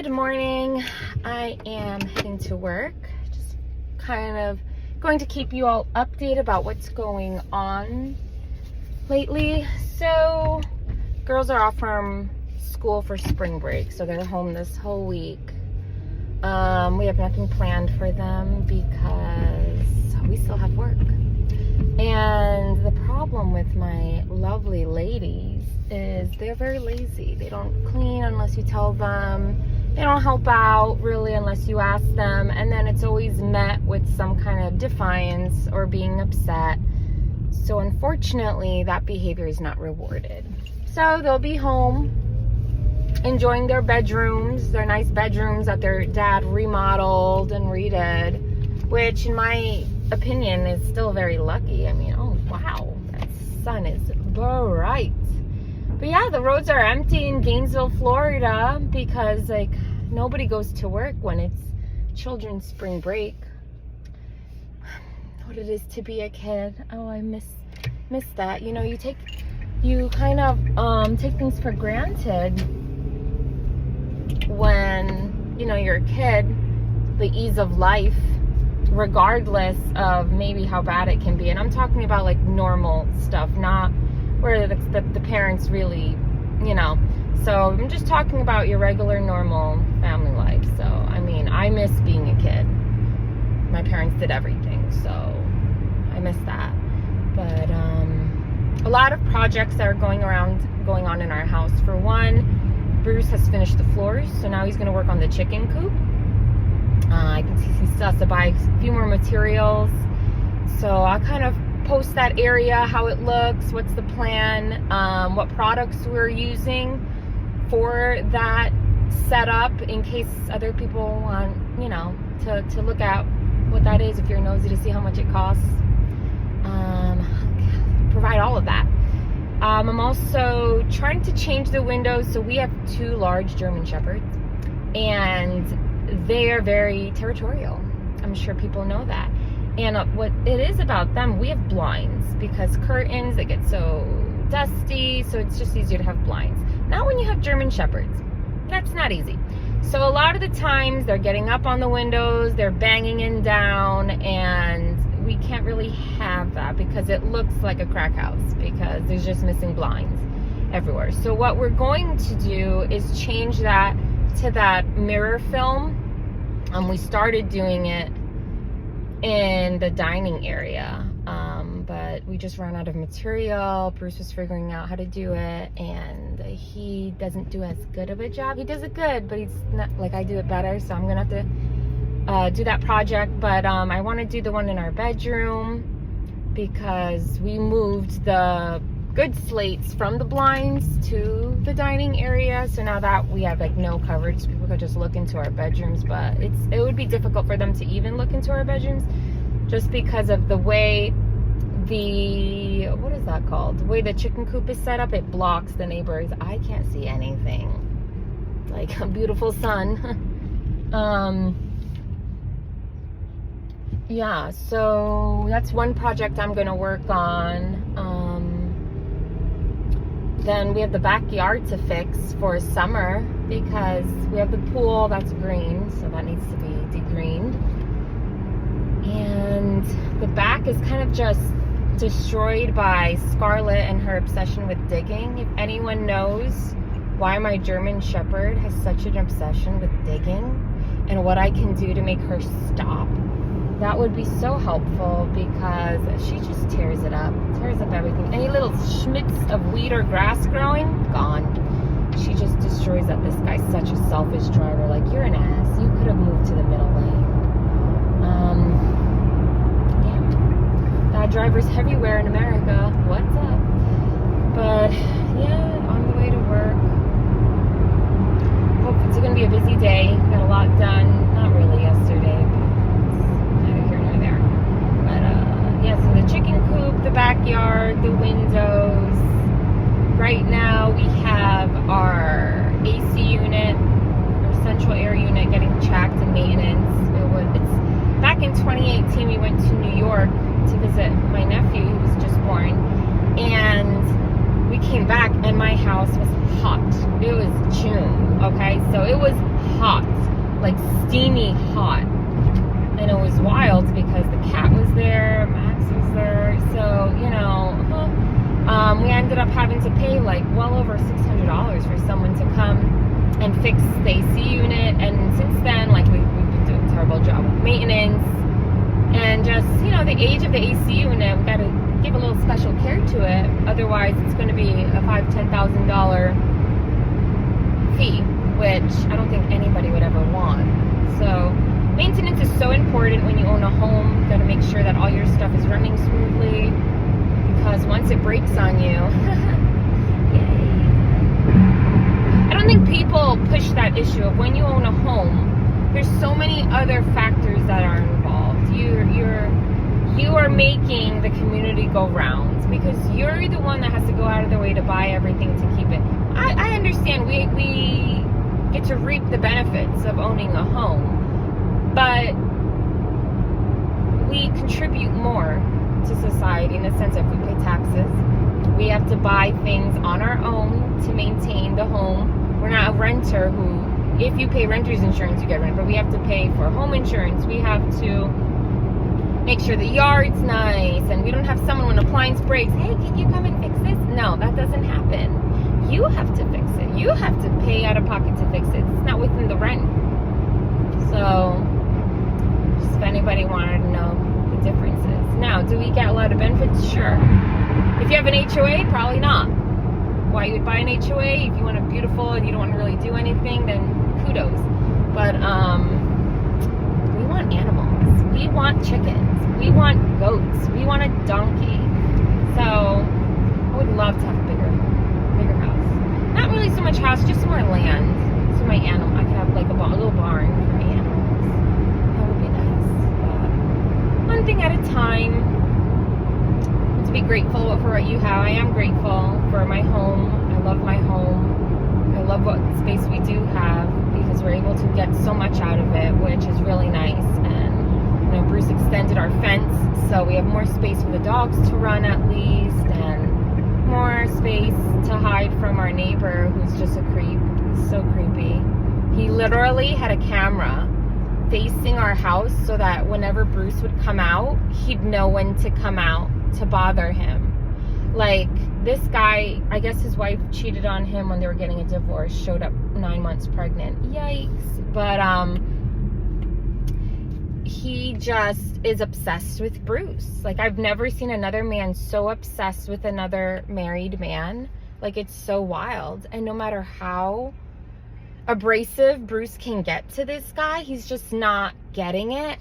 Good morning. I am heading to work. Just kind of going to keep you all updated about what's going on lately. So, girls are off from school for spring break, so they're home this whole week. We have nothing planned for them because we still have work. And the problem with my lovely ladies is they're very lazy. They don't clean unless you tell them. They don't help out really unless you ask them. And then it's always met with some kind of defiance or being upset. So unfortunately, that behavior is not rewarded. So they'll be home enjoying their bedrooms, their nice bedrooms that their dad remodeled and redid, which in my opinion is still very lucky. I mean, oh wow, that sun is bright. But yeah, the roads are empty in Gainesville, Florida, because like nobody goes to work when it's children's spring break. What it is to be a kid. Oh, I miss that. You know, you kind of take things for granted when, you know, you're a kid. The ease of life, regardless of maybe how bad it can be. And I'm talking about like normal stuff, not where the parents really, you know. So I'm just talking about your regular, normal family life. So, I mean, I miss being a kid. My parents did everything, so I miss that. But a lot of projects that are going on in our house. For one, Bruce has finished the floors, so now he's going to work on the chicken coop. I can see he still has to buy a few more materials. So I'll kind of post that area, how it looks, what's the plan, what products we're using for that setup in case other people want, you know, to look at what that is if you're nosy to see how much it costs. Provide all of that. I'm also trying to change the windows. So we have two large German Shepherds and they are very territorial. I'm sure people know that. And what it is about them, we have blinds because curtains, they get so dusty, so it's just easier to have blinds. Not when you have German Shepherds. That's not easy. So a lot of the times they're getting up on the windows, they're banging in down, and we can't really have that because it looks like a crack house because there's just missing blinds everywhere. So what we're going to do is change that to that mirror film. We started doing it in the dining area, but we just ran out of material. Bruce was figuring out how to do it, and he doesn't do as good of a job. He does it good, but he's not like I do it better, so I'm gonna have to do that project. But I want to do the one in our bedroom because we moved the good slates from the blinds to the dining area, so now that we have like no coverage, people could just look into our bedrooms. But it would be difficult for them to even look into our bedrooms just because of the way what is that called, the way the chicken coop is set up. It blocks the neighbors. I can't see anything, like a beautiful sun. Yeah, so that's one project I'm gonna work on. Then we have the backyard to fix for summer because we have the pool that's green, so that needs to be degreened. And the back is kind of just destroyed by Scarlett and her obsession with digging. If anyone knows why my German Shepherd has such an obsession with digging and what I can do to make her stop, that would be so helpful because she just tears up everything. Any little schmitz of weed or grass growing, gone. She just destroys that. This guy's such a selfish driver. Like, you're an ass. You could have moved to the middle lane. Yeah. Bad drivers everywhere in America. What's up? But yeah, on the way to work. Hope it's going to be a busy day. Got a lot done. Not really yesterday, yeah, so the chicken coop, the backyard, the windows. Right now we have our AC unit, our central air unit, getting checked and maintenance. It's back in 2018 we went to New York to visit my nephew who was just born, and we came back and my house was hot. It was June, okay? So it was hot, like steamy hot. And it was wild because the cat was there, Max was there, so, you know, we ended up having to pay like well over $600 for someone to come and fix the AC unit. And since then, like, we've been doing a terrible job with maintenance. And just, you know, the age of the AC unit, we got to give a little special care to it. Otherwise, it's going to be a $5,000-$10,000 fee, which I don't think anybody would ever want. So maintenance is so important when you own a home. You got to make sure that all your stuff is running smoothly, because once it breaks on you, yay. I don't think people push that issue of when you own a home, there's so many other factors that are involved. You are making the community go round, because you're the one that has to go out of the way to buy everything to keep it. I understand we get to reap the benefits of owning a home, but we contribute more to society in the sense that we pay taxes. We have to buy things on our own to maintain the home. We're not a renter who, if you pay renter's insurance, you get rent, but we have to pay for home insurance. We have to make sure the yard's nice, and we don't have someone when appliance breaks, hey, can you come and fix this? No, that doesn't happen. You have to fix it. You have to pay out of pocket to fix it. It's not within the rent. So, just if anybody wanted to know the differences. Now, do we get a lot of benefits? Sure. If you have an HOA, probably not. Why you would buy an HOA? If you want it beautiful and you don't want to really do anything, then kudos. But we want animals. We want chickens. We want goats. We want a donkey. So I would love to have a bigger house. Not really so much house, just more land. So I could have like a little barn for my animals. That would be nice. But one thing at a time. To be grateful for what you have. I am grateful for my home. I love my home. I love what space we do have, because we're able to get so much out of it, which is really nice. And you know, Bruce extended our fence, so we have more space for the dogs to run at least, and more space to hide from our neighbor, who's just a creep. He's so creepy. He literally had a camera facing our house so that whenever Bruce would come out, he'd know when to come out to bother him. Like, this guy, I guess his wife cheated on him when they were getting a divorce, showed up 9 months pregnant. Yikes. But he just is obsessed with Bruce. Like, I've never seen another man so obsessed with another married man. Like, it's so wild. And no matter how abrasive Bruce can get to this guy, he's just not getting it.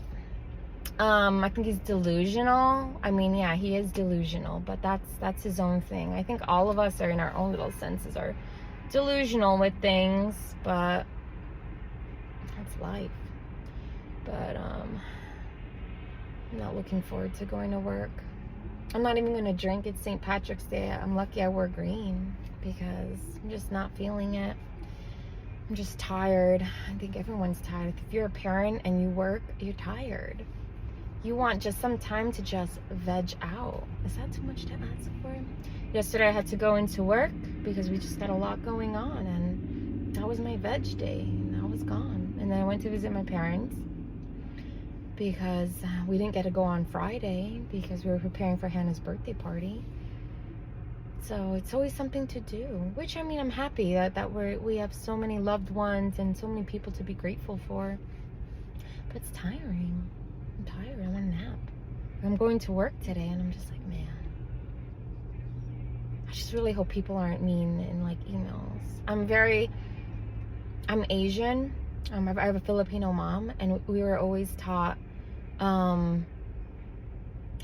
I think he's delusional. I mean, yeah, he is delusional, but that's his own thing. I think all of us are, in our own little senses, are delusional with things, but that's life. But I'm not looking forward to going to work. I'm not even going to drink. It's St. Patrick's Day. I'm lucky I wore green, because I'm just not feeling it. I'm just tired. I think everyone's tired. If you're a parent and you work, you're tired. You want just some time to just veg out. Is that too much to ask for? Yesterday I had to go into work because we just got a lot going on, and that was my veg day, and I was gone. And then I went to visit my parents because we didn't get to go on Friday because we were preparing for Hannah's birthday party. So it's always something to do, which, I mean, I'm happy that we have so many loved ones and so many people to be grateful for. But it's tiring. I'm tired. I want a nap. I'm going to work today, and I'm just like, man. I just really hope people aren't mean in, like, emails. I'm Asian. I have a Filipino mom, and we were always taught,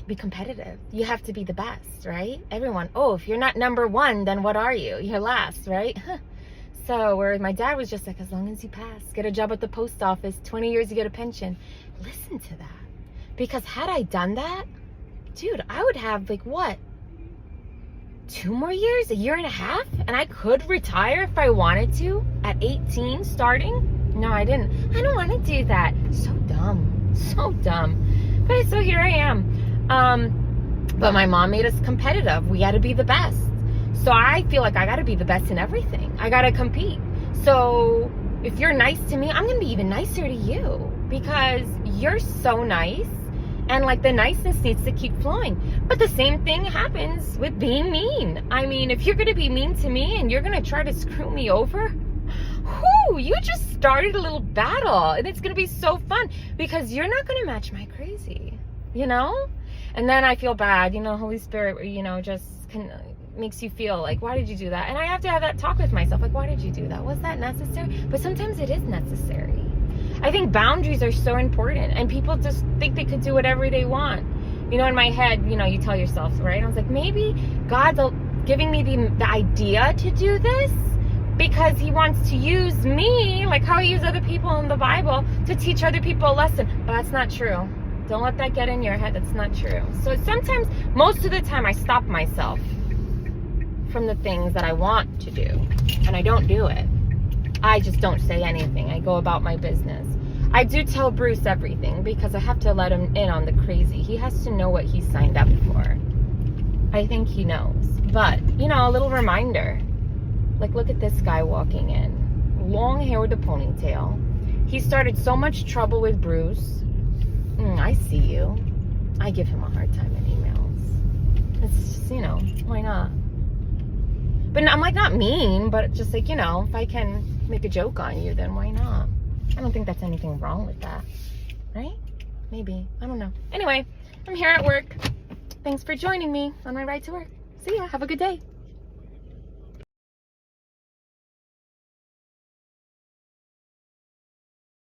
be competitive. You have to be the best, right? Everyone, if you're not number one, then what are you? You're last, right? So where my dad was just like, as long as you pass, get a job at the post office, 20 years you get a pension. Listen to that. Because had I done that, dude, I would have, like, what? 2 more years? A year and a half? And I could retire if I wanted to at 18 starting? No, I didn't. I don't want to do that. So dumb. So dumb. But so here I am. But my mom made us competitive. We got to be the best. So I feel like I got to be the best in everything. I got to compete. So if you're nice to me, I'm going to be even nicer to you because you're so nice. And like the niceness needs to keep flowing. But the same thing happens with being mean. I mean, if you're going to be mean to me and you're going to try to screw me over, whoo, you just started a little battle. And it's going to be so fun because you're not going to match my crazy, you know? And then I feel bad, you know, Holy Spirit, you know, just makes you feel like, why did you do that? And I have to have that talk with myself. Like, why did you do that? Was that necessary? But sometimes it is necessary. I think boundaries are so important, and people just think they could do whatever they want. You know, in my head, you know, you tell yourself, right? I was like, maybe God's giving me the idea to do this because he wants to use me, like how he used other people in the Bible, to teach other people a lesson. But that's not true. Don't let that get in your head. That's not true. So sometimes, most of the time, I stop myself from the things that I want to do, and I don't do it. I just don't say anything. I go about my business. I do tell Bruce everything because I have to let him in on the crazy. He has to know what he signed up for. I think he knows. But, you know, a little reminder. Like, look at this guy walking in. Long hair with a ponytail. He started so much trouble with Bruce. I see you. I give him a hard time in emails. It's just, you know, why not? But I'm like, not mean, but just like, you know, if I can make a joke on you, then why not? I don't think that's anything wrong with that, right? Maybe. I don't know. Anyway, I'm here at work. Thanks for joining me on my ride to work. See ya. Have a good day.